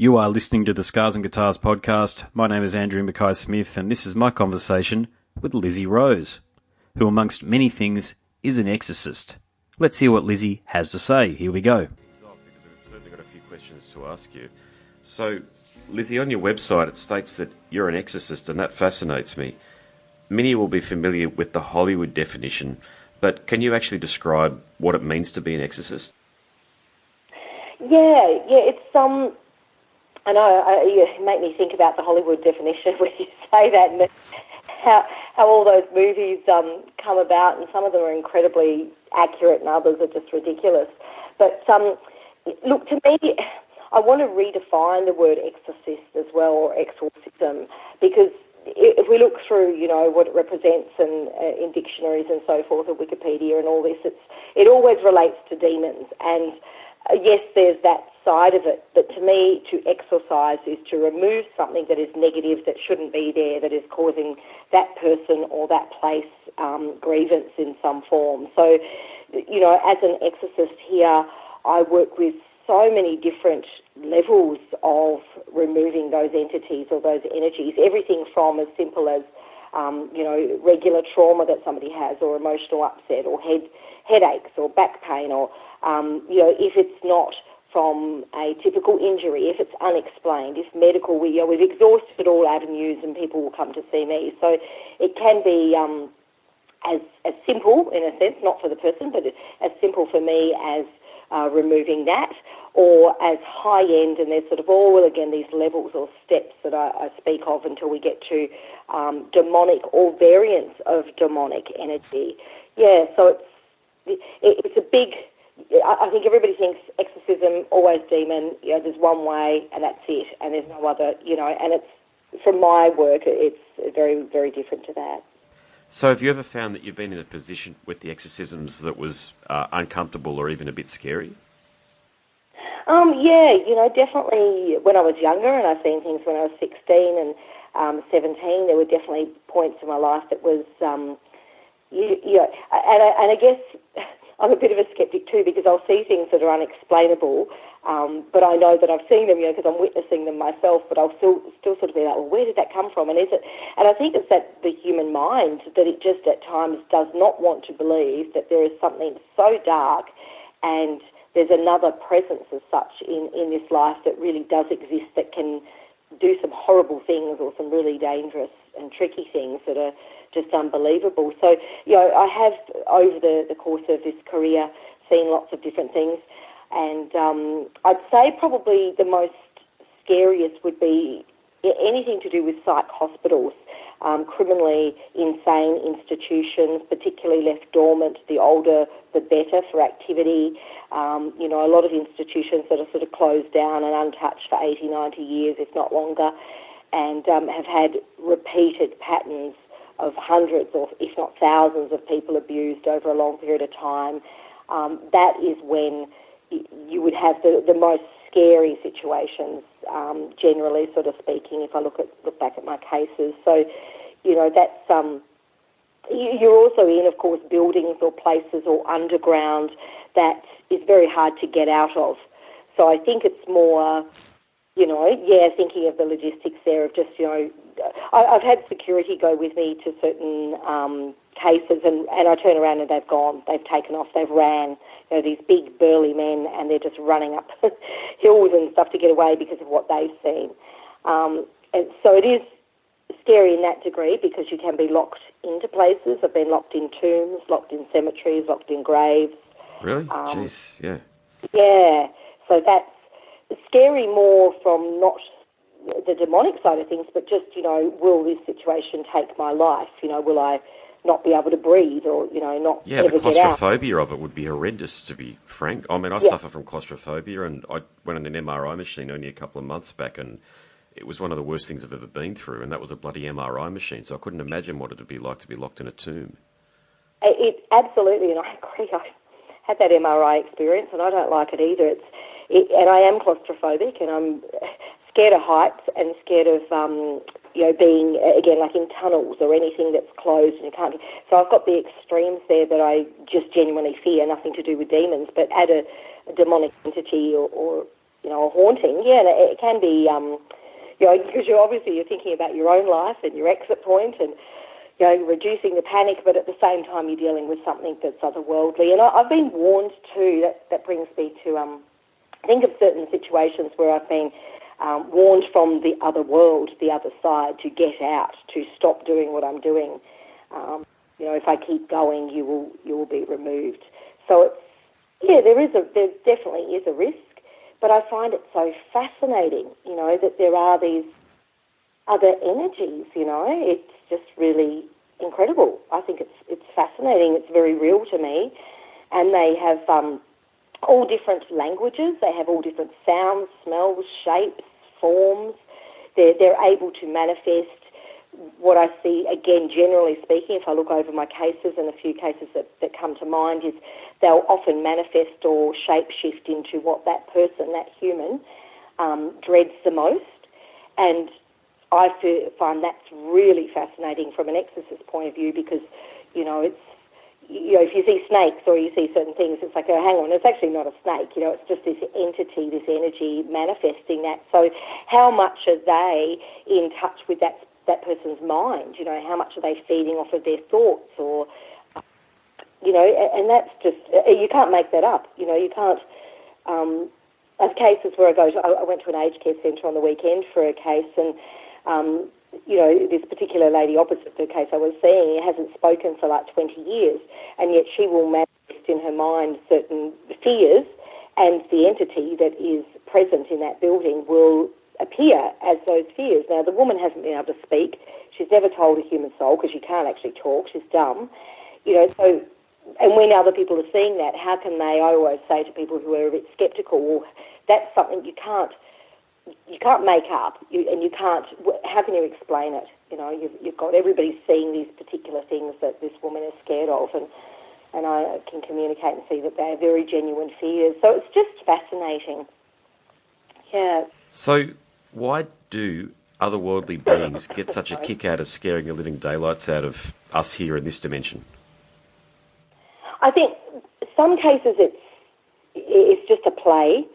You are listening to the Scars and Guitars podcast. My name is Andrew Mackay-Smith, and this is my conversation with Lizzy Rose, who, amongst many things, is an exorcist. Let's hear what Lizzy has to say. Here we go. Because I've certainly got a few questions to ask you. So, Lizzy, on your website it states that you're an exorcist, and that fascinates me. Many will be familiar with the Hollywood definition, but can you actually describe what it means to be an exorcist? Yeah, it's I know, you make me think about the Hollywood definition when you say that, and how all those movies come about, and some of them are incredibly accurate and others are just ridiculous. But look, to me, I want to redefine the word exorcist as well, or exorcism, because if we look through, what it represents and in dictionaries and so forth, or Wikipedia and all this, it always relates to demons. And yes, there's that side of it, but to me, to exorcise is to remove something that is negative, that shouldn't be there, that is causing that person or that place grievance in some form. So, as an exorcist here, I work with so many different levels of removing those entities or those energies, everything from as simple as regular trauma that somebody has, or emotional upset, or headaches, or back pain, or if it's not from a typical injury, if it's unexplained, if medical, we've exhausted all avenues and people will come to see me. So it can be as simple, in a sense, not for the person, but as simple for me as removing that, or as high-end, and there's sort of these levels or steps that I speak of until we get to demonic or variants of demonic energy. Yeah, so it's a big... I think everybody thinks exorcism, always demon, there's one way and that's it, and there's no other, and it's, from my work, it's very, very different to that. So have you ever found that you've been in a position with the exorcisms that was uncomfortable or even a bit scary? Definitely when I was younger, and I've seen things when I was 16 and 17, there were definitely points in my life that was, and I guess I'm a bit of a skeptic too, because I'll see things that are unexplainable, but I know that I've seen them, because I'm witnessing them myself, but I'll still sort of be like, well, where did that come from? And I think it's that the human mind, that it just at times does not want to believe that there is something so dark and there's another presence as such in this life that really does exist, that can do some horrible things or some really dangerous and tricky things that are just unbelievable. So, I have, over the course of this career, seen lots of different things, and I'd say probably the most scariest would be anything to do with psych hospitals, criminally insane institutions, particularly left dormant. The older, the better for activity. A lot of institutions that are sort of closed down and untouched for 80, 90 years, if not longer, and have had repeated patterns of hundreds or if not thousands of people abused over a long period of time. That is when you would have the most scary situations, generally sort of speaking, if I look back at my cases. So, that's... You're also in, of course, buildings or places or underground that is very hard to get out of. So I think it's more, thinking of the logistics there of just, I've had security go with me to certain cases, and I turn around and they've gone, they've taken off, they've ran, these big burly men, and they're just running up hills and stuff to get away because of what they've seen. And so it is scary in that degree, because you can be locked into places. I've been locked in tombs, locked in cemeteries, locked in graves. Really? Jeez, yeah. Yeah, so that's scary more from not the demonic side of things, but just, will this situation take my life? Will I not be able to breathe, or, not Yeah, ever the get out? claustrophobia of it would be horrendous, to be frank. I mean, I suffer from claustrophobia, and I went on an MRI machine only a couple of months back, and it was one of the worst things I've ever been through, and that was a bloody MRI machine, so I couldn't imagine what it would be like to be locked in a tomb. It absolutely, and I agree. I had that MRI experience, and I don't like it either. And I am claustrophobic, and I'm scared of heights and scared of, being, again, like in tunnels or anything that's closed and you can't... So I've got the extremes there that I just genuinely fear, nothing to do with demons, but add a demonic entity or a haunting. Yeah, and it can be, because you're thinking about your own life and your exit point and, reducing the panic, but at the same time you're dealing with something that's otherworldly. And I've been warned too, that brings me to think of certain situations where I've been warned from the other world, the other side, to get out, to stop doing what I'm doing. If I keep going, you will be removed. So there definitely is a risk, but I find it so fascinating, that there are these other energies. It's just really incredible. I think it's fascinating. It's very real to me, and they have all different languages. They have all different sounds, smells, shapes, forms. They're able to manifest. What I see, again, generally speaking, if I look over my cases, and a few cases that come to mind, is they'll often manifest or shape-shift into what that person, that human, dreads the most. And I find that's really fascinating from an exorcist point of view, because, it's, if you see snakes or you see certain things, it's like, oh, hang on, it's actually not a snake, it's just this entity, this energy manifesting that. So how much are they in touch with that person's mind? How much are they feeding off of their thoughts? Or, and that's just, you can't make that up. You can't, I have cases where I went to an aged care centre on the weekend for a case, and, this particular lady opposite the case I was seeing hasn't spoken for like 20 years, and yet she will manifest in her mind certain fears, and the entity that is present in that building will appear as those fears. Now, the woman hasn't been able to speak. She's never told a human soul, because she can't actually talk. She's dumb. So, and when other people are seeing that, how can they, I always say to people who are a bit sceptical, well, that's something you can't make up, and you can't, how can you explain it? You've got everybody seeing these particular things that this woman is scared of, and I can communicate and see that they are very genuine fears. So it's just fascinating. Yeah. So why do otherworldly beings get such a kick out of scaring the living daylights out of us here in this dimension? I think some cases it's just a play.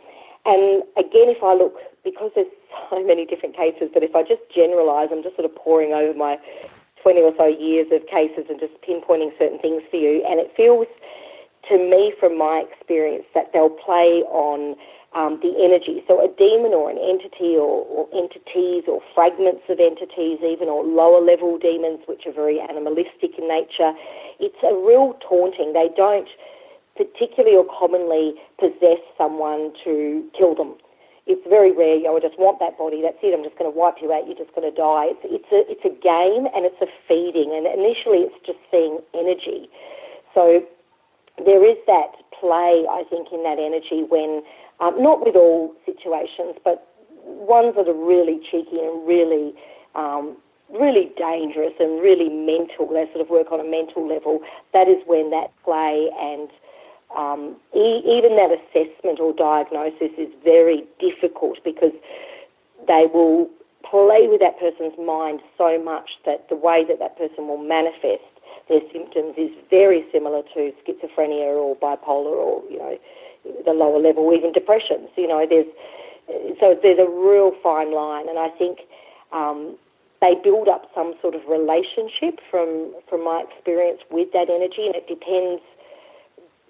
And again, if I look, because there's so many different cases, that if I just generalise, I'm just sort of poring over my 20 or so years of cases and just pinpointing certain things for you, and it feels to me from my experience that they'll play on the energy. So a demon or an entity or entities or fragments of entities even, or lower level demons which are very animalistic in nature, it's a real taunting. They don't particularly or commonly possess someone to kill them. It's very rare. I just want that body. That's it. I'm just going to wipe you out. You're just going to die. It's a game, and it's a feeding. And initially, it's just seeing energy. So there is that play, I think, in that energy when, not with all situations, but ones that are really cheeky and really, really dangerous and really mental. They sort of work on a mental level. That is when that play and even that assessment or diagnosis is very difficult, because they will play with that person's mind so much that the way that that person will manifest their symptoms is very similar to schizophrenia or bipolar or, the lower level, even depressions. There's a real fine line, and I think they build up some sort of relationship from my experience with that energy, and it depends.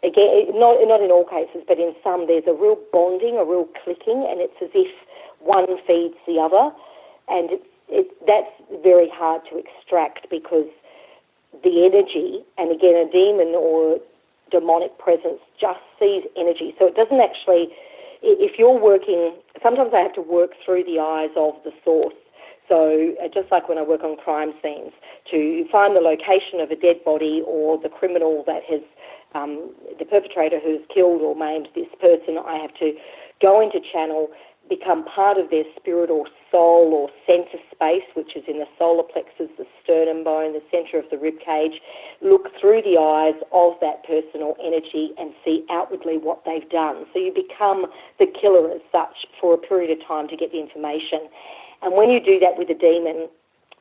Again, not in all cases, but in some, there's a real bonding, a real clicking, and it's as if one feeds the other, and that's very hard to extract, because the energy, and again, a demon or demonic presence just sees energy. So it doesn't actually, if you're working, sometimes I have to work through the eyes of the source. So just like when I work on crime scenes, to find the location of a dead body or the criminal that has, the perpetrator who's killed or maimed this person, I have to go into channel, become part of their spirit or soul or center space, which is in the solar plexus, the sternum bone, the center of the rib cage, look through the eyes of that person or energy and see outwardly what they've done. So you become the killer as such for a period of time to get the information. And when you do that with a demon,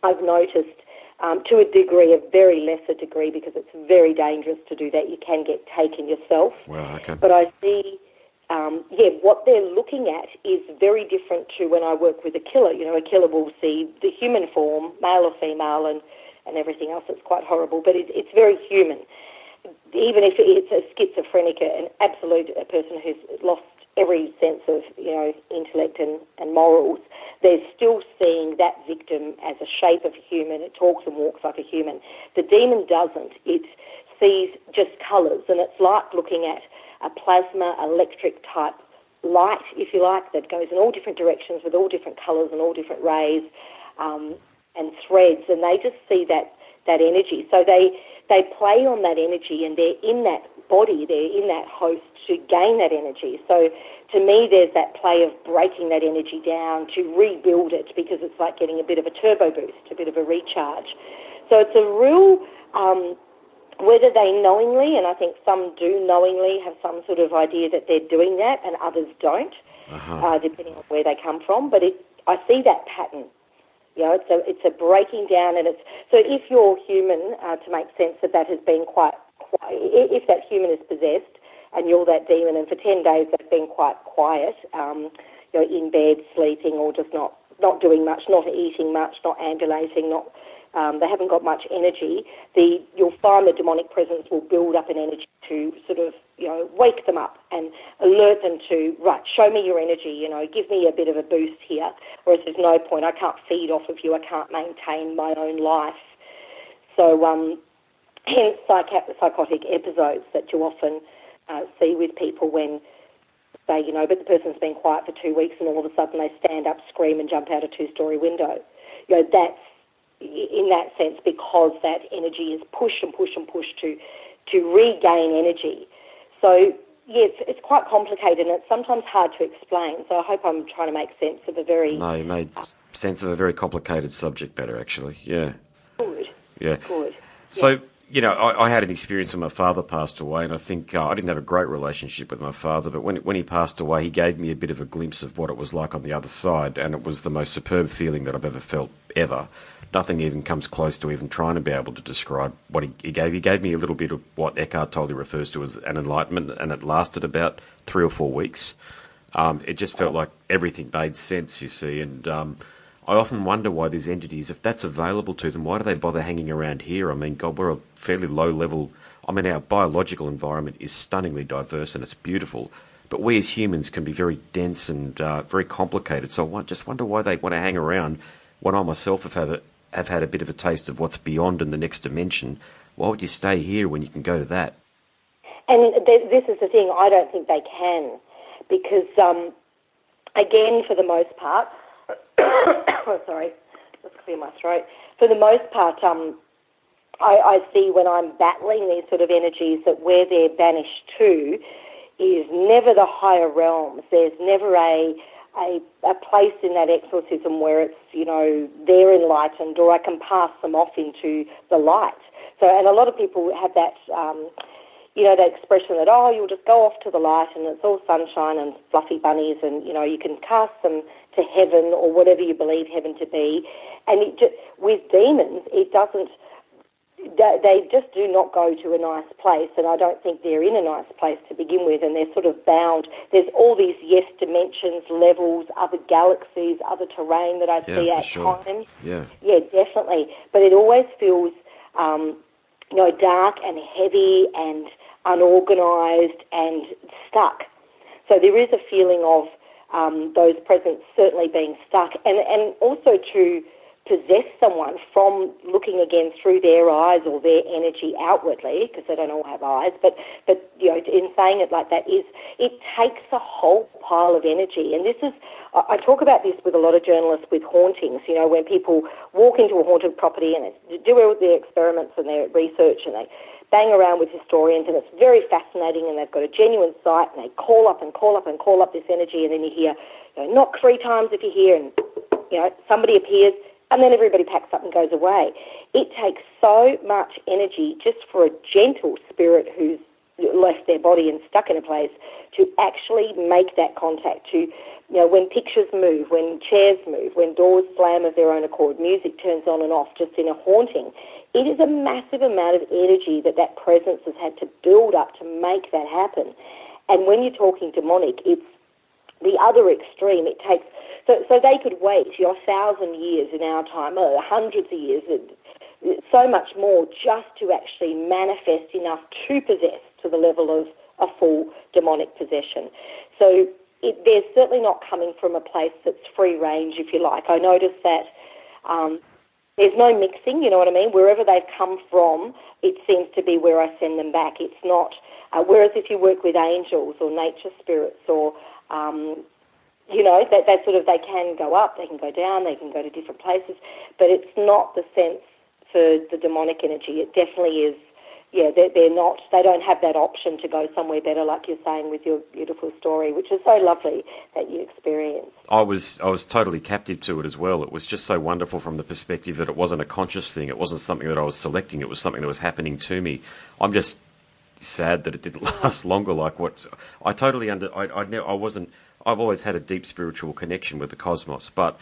I've noticed, to a degree, a very lesser degree, because it's very dangerous to do that. You can get taken yourself. Wow, okay. But I see what they're looking at is very different to when I work with a killer. You know, a killer will see the human form, male or female, and everything else. It's quite horrible, but it's very human. Even if it's a schizophrenic, an absolute a person who's lost every sense of, you know, intellect and morals, they're still seeing that victim as a shape of a human. It talks and walks like a human. The demon doesn't. It sees just colours, and it's like looking at a plasma electric type light, if you like, that goes in all different directions with all different colours and all different rays and threads, and they just see that energy. So they play on that energy, and they're in that body, they're in that host to gain that energy. So to me, there's that play of breaking that energy down to rebuild it, because it's like getting a bit of a turbo boost, a bit of a recharge. So it's a real, whether they knowingly, and I think some do knowingly have some sort of idea that they're doing that, and others don't, depending on where they come from. But I see that pattern. You know, it's a breaking down, and it's so if you're human, to make sense that has been quite, if that human is possessed and you're that demon, and for 10 days they've been quite quiet, you know, in bed, sleeping, or just not doing much, not eating much, not ambulating, they haven't got much energy, you'll find the demonic presence will build up an energy to sort of, you know, wake them up and alert them to, right, show me your energy, you know, give me a bit of a boost here, whereas there's no point, I can't feed off of you, I can't maintain my own life. So hence psychotic episodes that you often see with people when, say, you know, but the person's been quiet for 2 weeks and all of a sudden they stand up, scream and jump out a 2-story window. You know, that's in that sense because that energy is pushed and pushed and pushed to regain energy. So, yeah, it's quite complicated and it's sometimes hard to explain. So I hope I'm trying to make sense of a very... No, you made sense of a very complicated subject matter, actually. Yeah. Good. Yeah. Good. So, yeah. You know, I had an experience when my father passed away, and I think I didn't have a great relationship with my father, but when he passed away, he gave me a bit of a glimpse of what it was like on the other side, and it was the most superb feeling that I've ever felt, ever. Nothing even comes close to even trying to be able to describe what he gave. He gave me a little bit of what Eckhart Tolle refers to as an enlightenment, and it lasted about 3 or 4 weeks. It just felt like everything made sense, you see, and I often wonder why these entities, if that's available to them, why do they bother hanging around here? I mean, God, we're a fairly low level. I mean, our biological environment is stunningly diverse and it's beautiful, but we as humans can be very dense and very complicated. So I just wonder why they want to hang around when I myself have had a bit of a taste of what's beyond in the next dimension. Why would you stay here when you can go to that? And this is the thing, I don't think they can, because, again, for the most part, oh, sorry, let's clear my throat. For the most part, I see when I'm battling these sort of energies that where they're banished to is never the higher realms. There's never a place in that exorcism where it's, you know, they're enlightened or I can pass them off into the light. So, and a lot of people have that, you know, that expression that, oh, you'll just go off to the light and it's all sunshine and fluffy bunnies and, you know, you can cast them to heaven or whatever you believe heaven to be. And with demons, it doesn't, they just do not go to a nice place, and I don't think they're in a nice place to begin with, and they're sort of bound. There's all these dimensions, levels, other galaxies, other terrain that I see at times. Yeah, definitely. But it always feels, you know, dark and heavy and unorganised and stuck. So there is a feeling of those presents certainly being stuck, and also to possess someone from looking again through their eyes or their energy outwardly, because they don't all have eyes, but you know, in saying it like that, it takes a whole pile of energy. And this is, I talk about this with a lot of journalists with hauntings, you know, when people walk into a haunted property and they do all their experiments and their research and they bang around with historians, and it's very fascinating, and they've got a genuine site, and they call up this energy, and then you hear, you know, knock 3 times if you're here, and, you know, somebody appears, and then everybody packs up and goes away. It takes so much energy just for a gentle spirit who's left their body and stuck in a place to actually make that contact, to, you know, when pictures move, when chairs move, when doors slam of their own accord, music turns on and off just in a haunting. It is a massive amount of energy that presence has had to build up to make that happen. And when you're talking demonic, it's the other extreme. It takes so they could wait 1,000 years in our time, hundreds of years, so much more, just to actually manifest enough to possess to the level of a full demonic possession. So they're certainly not coming from a place that's free range, if you like. I notice that there's no mixing, you know what I mean? Wherever they've come from, it seems to be where I send them back. It's not, whereas if you work with angels or nature spirits or, that sort of, they can go up, they can go down, they can go to different places, but it's not the sense for the demonic energy. It definitely is, they don't have that option to go somewhere better, like you're saying with your beautiful story, which is so lovely that you experienced. I was totally captive to it as well. It was just so wonderful from the perspective that it wasn't a conscious thing. It wasn't something that I was selecting. It was something that was happening to me. I'm just sad that it didn't last longer. Like what I totally I've always had a deep spiritual connection with the cosmos, but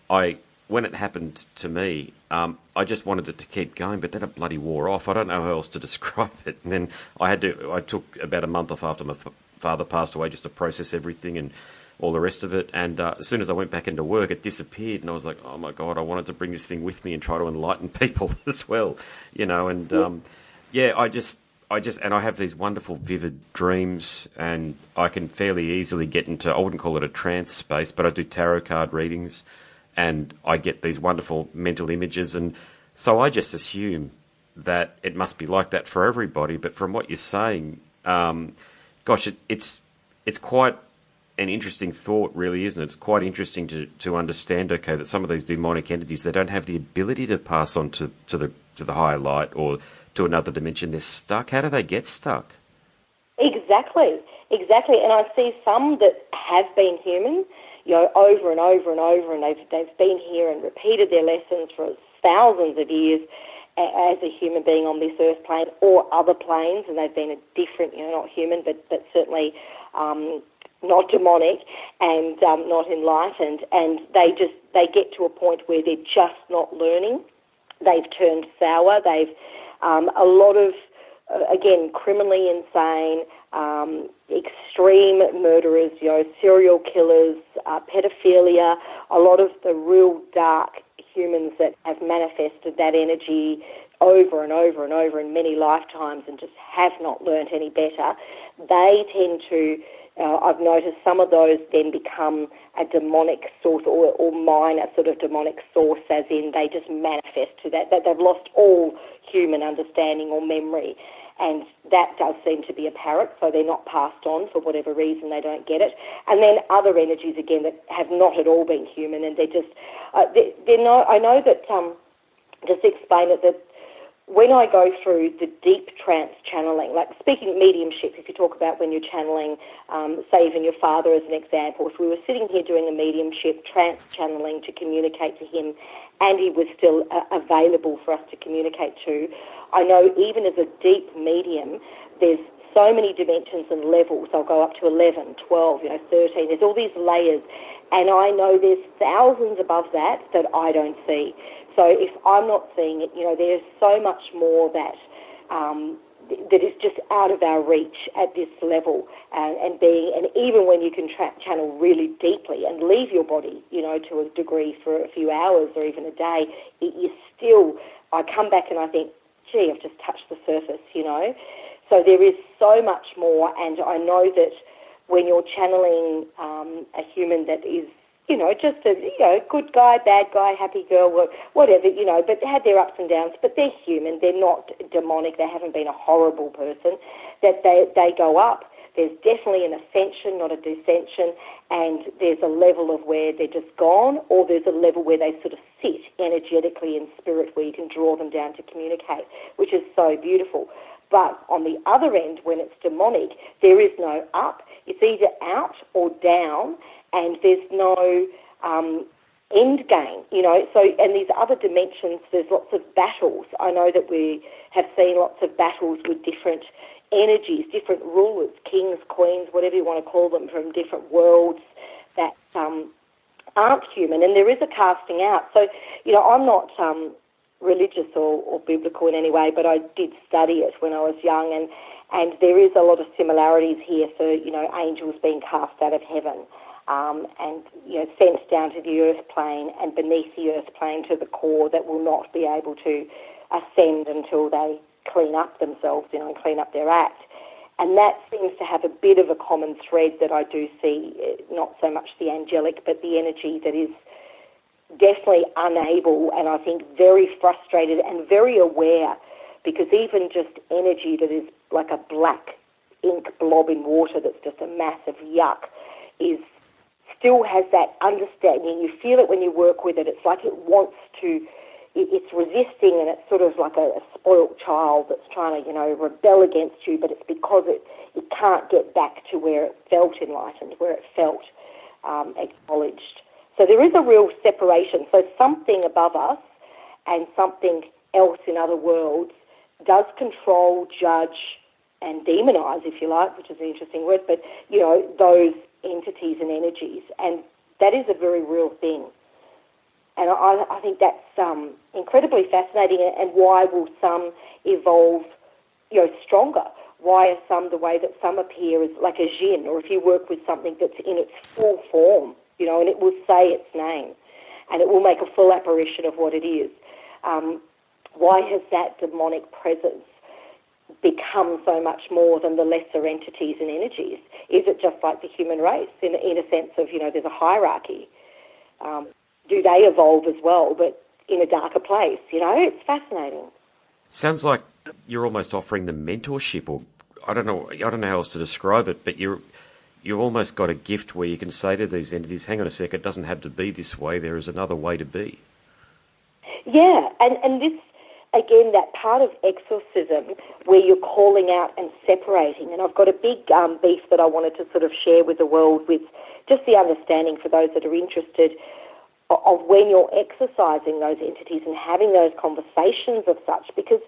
when it happened to me, I just wanted it to keep going, but then it bloody wore off. I don't know how else to describe it. And then I took about a month off after my father passed away just to process everything and all the rest of it. And as soon as I went back into work, it disappeared. And I was like, oh my God, I wanted to bring this thing with me and try to enlighten people as well, And and I have these wonderful vivid dreams, and I can fairly easily get into, I wouldn't call it a trance space, but I do tarot card readings. And I get these wonderful mental images, and so I just assume that it must be like that for everybody. But from what you're saying, it's quite an interesting thought, really, isn't it? It's quite interesting to understand, okay, that some of these demonic entities, they don't have the ability to pass on to the higher light or to another dimension. They're stuck. How do they get stuck? Exactly. And I see some that have been human, over and over and over, and they've been here and repeated their lessons for thousands of years as a human being on this earth plane or other planes, and they've been a different, not human, but certainly not demonic and not enlightened, and they get to a point where they're just not learning. They've turned sour. They've a lot of, again, criminally insane, extreme murderers, serial killers, pedophilia, a lot of the real dark humans that have manifested that energy over and over and over in many lifetimes and just have not learnt any better. They tend to, I've noticed some of those then become a demonic source or minor sort of demonic source, as in they just manifest to that they've lost all human understanding or memory. And that does seem to be apparent, so they're not passed on for whatever reason, they don't get it. And then other energies, again, that have not at all been human, and they're just, I know that, just to explain it, that when I go through the deep trance channeling, like speaking mediumship, if you talk about when you're channeling, say even your father as an example, if we were sitting here doing a mediumship trance channeling to communicate to him and he was still available for us to communicate to, I know even as a deep medium, there's so many dimensions and levels. I'll go up to 11, 12, 13. There's all these layers. And I know there's thousands above that I don't see. So if I'm not seeing it, there's so much more that that is just out of our reach at this level. And even when you can channel really deeply and leave your body, to a degree for a few hours or even a day, I come back and I think, gee, I've just touched the surface, So there is so much more, and I know that when you're channeling a human that is, just a good guy, bad guy, happy girl, whatever, but they had their ups and downs, but they're human, they're not demonic, they haven't been a horrible person, that they go up. There's definitely an ascension, not a descension, and there's a level of where they're just gone, or there's a level where they sort of sit energetically in spirit where you can draw them down to communicate, which is so beautiful. But on the other end, when it's demonic, there is no up. It's either out or down, and there's no end game, So, and these other dimensions, there's lots of battles. I know that we have seen lots of battles with different energies, different rulers, kings, queens, whatever you want to call them, from different worlds that aren't human, and there is a casting out. So, I'm not religious or biblical in any way, but I did study it when I was young, and there is a lot of similarities here for, angels being cast out of heaven, and, sent down to the earth plane and beneath the earth plane to the core that will not be able to ascend until they clean up themselves, and clean up their act. And that seems to have a bit of a common thread that I do see, not so much the angelic, but the energy that is definitely unable and I think very frustrated and very aware, because even just energy that is like a black ink blob in water that's just a massive yuck still has that understanding. You feel it when you work with it. It's like it wants to, it's resisting, and it's sort of like a spoilt child that's trying to, rebel against you, but it's because it can't get back to where it felt enlightened, where it felt acknowledged. So there is a real separation. So something above us and something else in other worlds does control, judge, and demonize, if you like, which is an interesting word, but, those entities and energies. And that is a very real thing. And I think that's incredibly fascinating. And why will some evolve, stronger? Why are some the way that some appear as like a jinn, or if you work with something that's in its full form, and it will say its name, and it will make a full apparition of what it is. Why has that demonic presence become so much more than the lesser entities and energies? Is it just like the human race in a sense of, there's a hierarchy? Do they evolve as well, but in a darker place? It's fascinating. Sounds like you're almost offering them mentorship, or I don't know how else to describe it, but you've almost got a gift where you can say to these entities, hang on a sec, it doesn't have to be this way, there is another way to be. Yeah, and this, again, that part of exorcism where you're calling out and separating, and I've got a big beef that I wanted to sort of share with the world, with just the understanding for those that are interested of when you're exercising those entities and having those conversations of such, because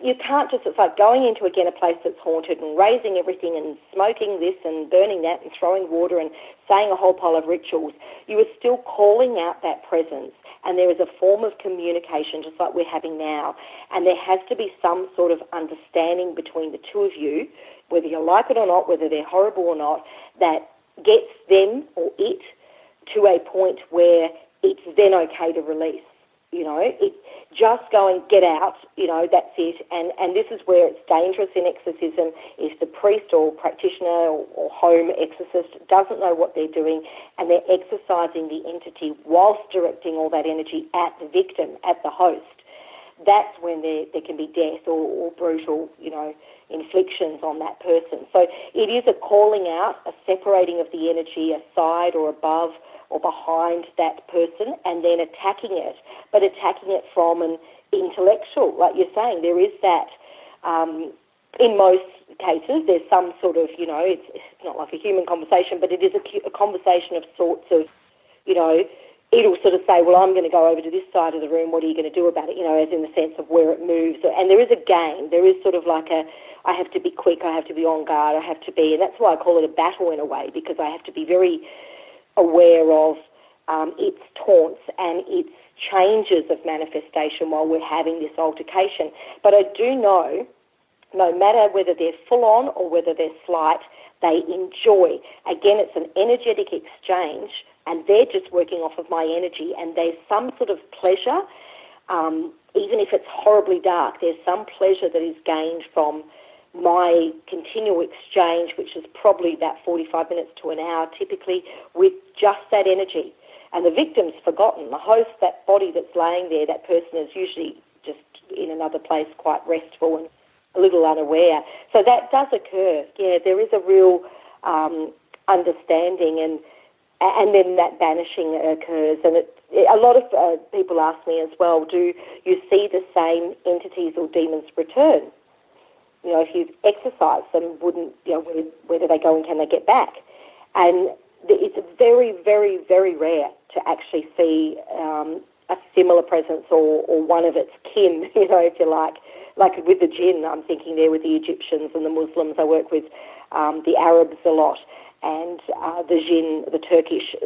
you can't just, it's like going into, again, a place that's haunted and raising everything and smoking this and burning that and throwing water and saying a whole pile of rituals. You are still calling out that presence, and there is a form of communication just like we're having now, and there has to be some sort of understanding between the two of you, whether you like it or not, whether they're horrible or not, that gets them or it to a point where it's then okay to release. Just go and get out, that's it. And this is where it's dangerous in exorcism, if the priest or practitioner or home exorcist doesn't know what they're doing and they're exorcising the entity whilst directing all that energy at the victim, at the host. That's when there can be death or brutal, inflictions on that person. So it is a calling out, a separating of the energy aside or above or behind that person, and then attacking it, but attacking it from an intellectual, like you're saying. There is that, in most cases, there's some sort of, it's not like a human conversation, but it is a conversation of sorts of, it'll sort of say, well, I'm going to go over to this side of the room, what are you going to do about it, as in the sense of where it moves. And there is a game, there is sort of like I have to be quick, I have to be on guard, I have to be, and that's why I call it a battle in a way, because I have to be very aware of its taunts and its changes of manifestation while we're having this altercation. But I do know, no matter whether they're full-on or whether they're slight, they enjoy. Again, it's an energetic exchange, and they're just working off of my energy, and there's some sort of pleasure, even if it's horribly dark, there's some pleasure that is gained from my continual exchange, which is probably about 45 minutes to an hour typically, with just that energy. And the victim's forgotten. The host, that body that's laying there, that person is usually just in another place, quite restful and a little unaware. So that does occur. Yeah, there is a real understanding, and then that banishing occurs. And a lot of people ask me as well, do you see the same entities or demons return? If you exercise them, where do they go and can they get back? And it's very, very, very rare to actually see a similar presence or one of its kin, if you like. Like with the jinn, I'm thinking there with the Egyptians and the Muslims. I work with the Arabs a lot, and the jinn, the Turkish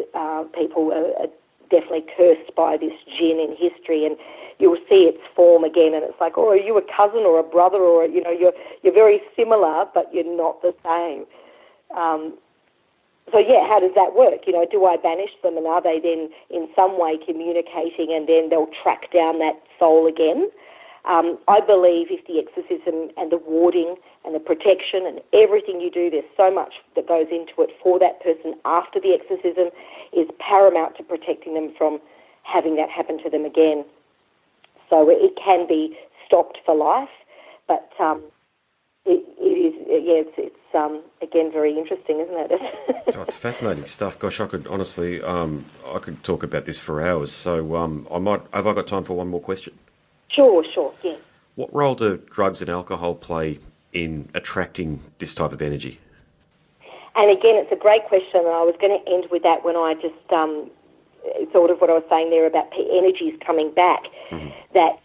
people are definitely cursed by this jinn in history, and you'll see its form again, and it's like, oh, are you a cousin or a brother, or you're very similar, but you're not the same. So yeah, how does that work? Do I banish them, and are they then in some way communicating, and then they'll track down that soul again? I believe if the exorcism and the warding and the protection and everything you do, there's so much that goes into it for that person after the exorcism, is paramount to protecting them from having that happen to them again. So it can be stopped for life, but it's again very interesting, isn't it? Oh, it's fascinating stuff. Gosh, I could honestly, I could talk about this for hours. So have I got time for one more question? Sure, yeah. What role do drugs and alcohol play in attracting this type of energy? And again, it's a great question, and I was going to end with that when I just thought of what I was saying there about energies coming back, that,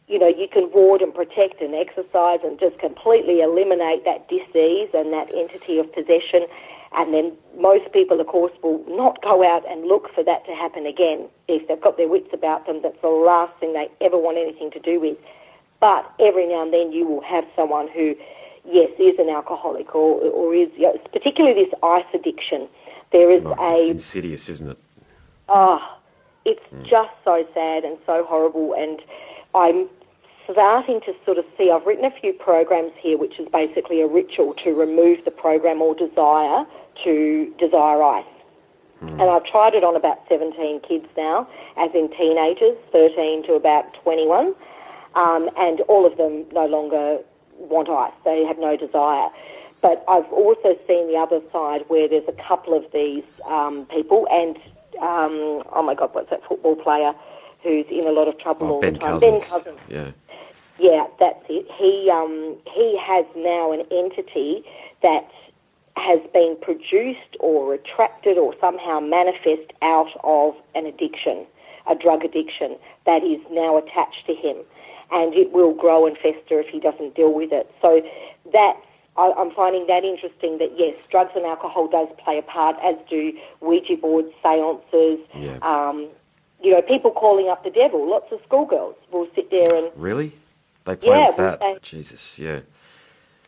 you can ward and protect and exercise and just completely eliminate that disease and that entity of possession, and then most people, of course, will not go out and look for that to happen again. If they've got their wits about them, that's the last thing they ever want anything to do with. But every now and then you will have someone who, yes, is an alcoholic or is, particularly this ice addiction. There is It's insidious, isn't it? It's just so sad and so horrible, and I'm starting to sort of see, I've written a few programs here, which is basically a ritual to remove the program or desire to desire ice. And I've tried it on about 17 kids now, as in teenagers, 13 to about 21, and all of them no longer want ice. They have no desire. But I've also seen the other side where there's a couple of these people, and oh my God, what's that football player who's in a lot of trouble all the time? Ben Cousins. Yeah, that's it. He has now an entity that has been produced or retracted or somehow manifest out of an addiction, a drug addiction, that is now attached to him. And it will grow and fester if he doesn't deal with it. So I'm finding that interesting, that yes, drugs and alcohol does play a part, as do Ouija boards, seances, people calling up the devil. Lots of schoolgirls will sit there and... Really? They play with that? Jesus, yeah.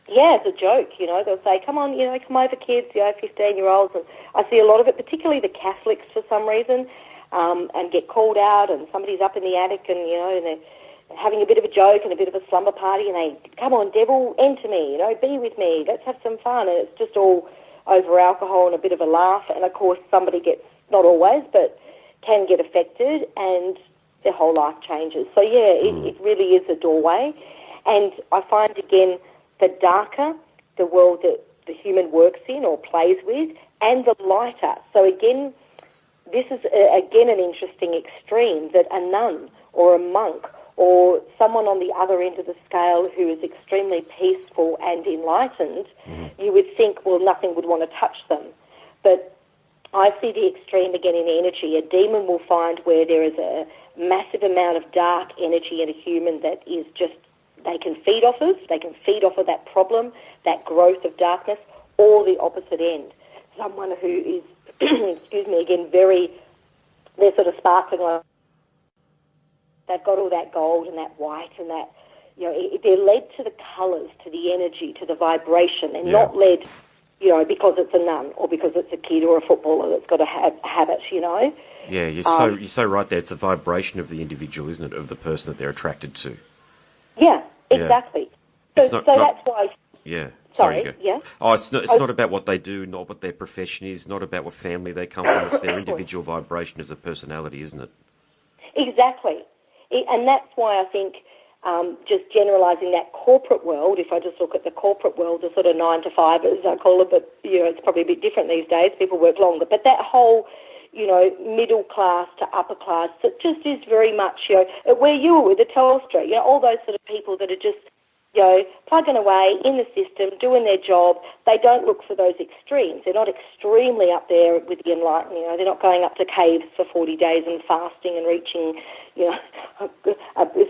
Yeah, it's a joke, They'll say, come on, come over, kids, 15-year-olds. And I see a lot of it, particularly the Catholics for some reason, and get called out, and somebody's up in the attic and, and they're having a bit of a joke and a bit of a slumber party, and they, come on, devil, enter me, be with me, let's have some fun. And it's just all over alcohol and a bit of a laugh. And, of course, somebody gets, not always, but can get affected, and their whole life changes. So, it really is a doorway. And I find, again, the darker the world that the human works in or plays with, and the lighter. So, again, this is, again, an interesting extreme, that a nun or a monk or someone on the other end of the scale who is extremely peaceful and enlightened, you would think, well, nothing would want to touch them. But I see the extreme again in energy. A demon will find where there is a massive amount of dark energy in a human that is just, they can feed off of. They can feed off of that problem, that growth of darkness, or the opposite end. Someone who is, excuse me, again, they're sort of sparkling like, they've got all that gold and that white and that, they're led to the colours, to the energy, to the vibration. They're not led, because it's a nun or because it's a kid or a footballer that's got a habit, Yeah, you're so right there. It's a vibration of the individual, isn't it, of the person that they're attracted to. Yeah, exactly. Yeah. So that's why... Yeah. Sorry, yeah? Oh, it's not about what they do, not what their profession is, not about what family they come from. It's their individual vibration as a personality, isn't it? Exactly. And that's why I think just generalising that corporate world, if I just look at the corporate world, the sort of 9 to 5, as I call it, but, it's probably a bit different these days. People work longer. But that whole, middle class to upper class, it just is very much, where you were with the Telstra, all those sort of people that are just plugging away in the system, doing their job. They don't look for those extremes. They're not extremely up there with the enlightened. They're not going up to caves for 40 days and fasting and reaching,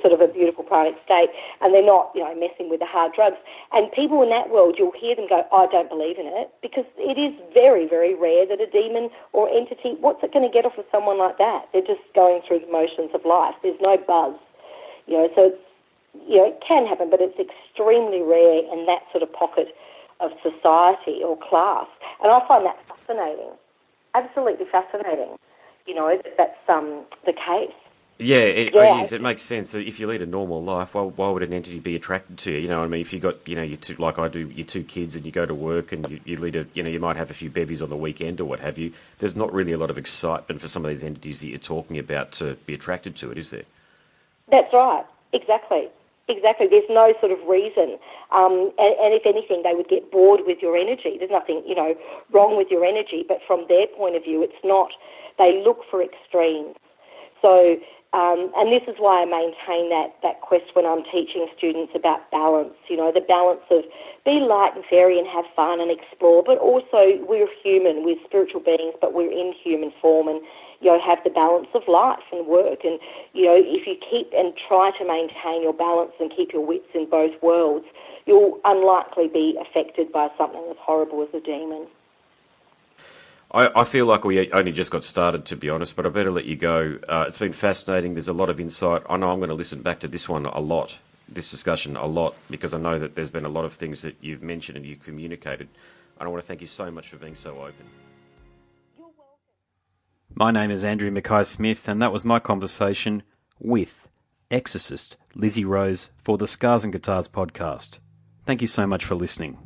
sort of a beautiful pranic state. And they're not, messing with the hard drugs. And people in that world, you'll hear them go, I don't believe in it, because it is very, very rare that a demon or entity, what's it going to get off of someone like that? They're just going through the motions of life. There's no buzz. So it's, it can happen, but it's extremely rare in that sort of pocket of society or class. And I find that fascinating, absolutely fascinating, that's the case. Yeah, it is. It makes sense that if you lead a normal life, why would an entity be attracted to you? You know what I mean? If you got, your two, like I do, your two kids, and you go to work and you lead a, you might have a few bevies on the weekend or what have you. There's not really a lot of excitement for some of these entities that you're talking about to be attracted to it, is there? That's right. Exactly. There's no sort of reason. And if anything, they would get bored with your energy. There's nothing, wrong with your energy, but from their point of view, it's not. They look for extremes. So, and this is why I maintain that quest when I'm teaching students about balance, the balance of be light and fairy and have fun and explore, but also we're human, we're spiritual beings, but we're in human form, and have the balance of life and work. And, if you keep and try to maintain your balance and keep your wits in both worlds, you'll unlikely be affected by something as horrible as a demon. I feel like we only just got started, to be honest, but I better let you go. It's been fascinating. There's a lot of insight. I know I'm going to listen back to this discussion a lot, because I know that there's been a lot of things that you've mentioned and you've communicated. And I want to thank you so much for being so open. My name is Andrew Mackay-Smith, and that was my conversation with Exorcist Lizzy Rose for the Scars and Guitars podcast. Thank you so much for listening.